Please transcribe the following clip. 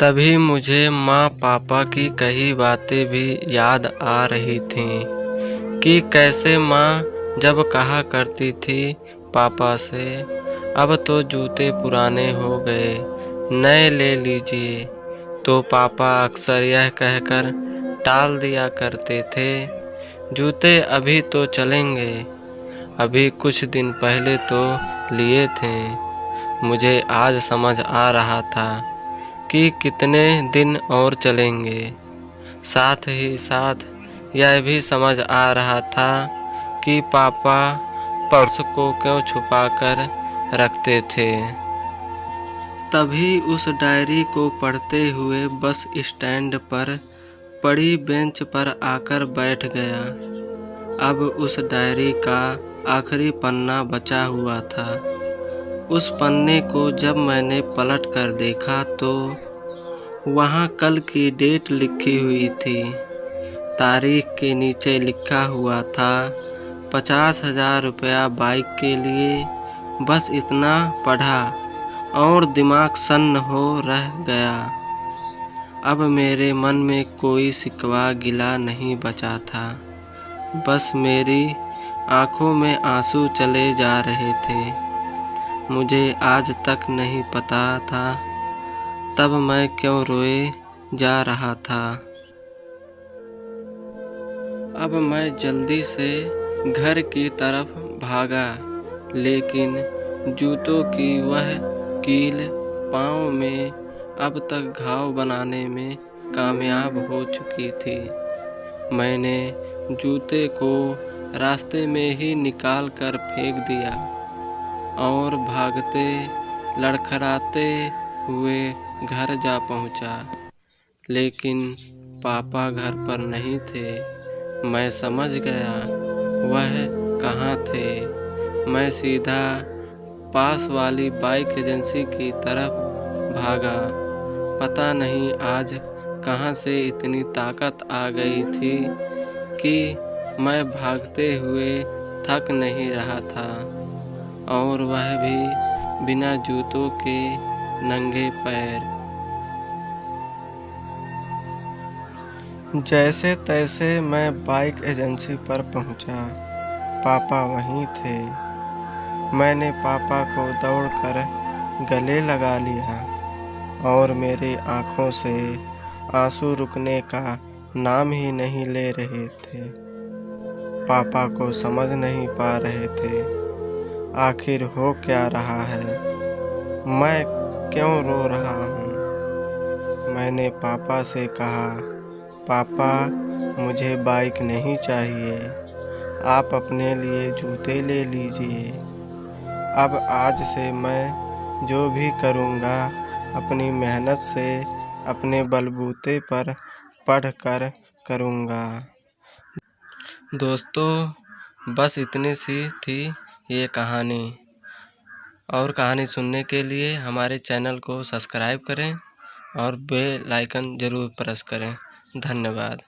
तभी मुझे माँ पापा की कही बातें भी याद आ रही थीं कि कैसे माँ जब कहा करती थी पापा से, अब तो जूते पुराने हो गए, नए ले लीजिए, तो पापा अक्सर यह कहकर टाल दिया करते थे, जूते अभी तो चलेंगे, अभी कुछ दिन पहले तो लिए थे। मुझे आज समझ आ रहा था कि कितने दिन और चलेंगे। साथ ही साथ यह भी समझ आ रहा था कि पापा पर्स को क्यों छुपा कर रखते थे। तभी उस डायरी को पढ़ते हुए बस स्टैंड पर पड़ी बेंच पर आकर बैठ गया। अब उस डायरी का आखिरी पन्ना बचा हुआ था। उस पन्ने को जब मैंने पलट कर देखा तो वहाँ कल की डेट लिखी हुई थी। तारीख के नीचे लिखा हुआ था 50,000 रुपया बाइक के लिए। बस इतना पढ़ा और दिमाग सन्न हो रह गया। अब मेरे मन में कोई शिकवा गिला नहीं बचा था। बस मेरी आंखों में आंसू चले जा रहे थे। मुझे आज तक नहीं पता था तब मैं क्यों रोए जा रहा था। अब मैं जल्दी से घर की तरफ भागा, लेकिन जूतों की वह कील पाँव में अब तक घाव बनाने में कामयाब हो चुकी थी। मैंने जूते को रास्ते में ही निकाल कर फेंक दिया और भागते लड़खड़ाते हुए घर जा पहुंचा। लेकिन पापा घर पर नहीं थे। मैं समझ गया वह कहाँ थे। मैं सीधा पास वाली बाइक एजेंसी की तरफ भागा। पता नहीं आज कहाँ से इतनी ताकत आ गई थी कि मैं भागते हुए थक नहीं रहा था, और वह भी बिना जूतों के नंगे पैर। जैसे तैसे मैं बाइक एजेंसी पर पहुंचा। पापा वहीं थे। मैंने पापा को दौड़कर गले लगा लिया और मेरी आंखों से आंसू रुकने का नाम ही नहीं ले रहे थे। पापा को समझ नहीं पा रहे थे आखिर हो क्या रहा है, मैं क्यों रो रहा हूँ। मैंने पापा से कहा, पापा मुझे बाइक नहीं चाहिए, आप अपने लिए जूते ले लीजिए। अब आज से मैं जो भी करूँगा अपनी मेहनत से अपने बलबूते पर पढ़कर करूँगा। दोस्तों, बस इतनी सी थी ये कहानी। और कहानी सुनने के लिए हमारे चैनल को सब्सक्राइब करें और बेल आइकन ज़रूर प्रेस करें। धन्यवाद।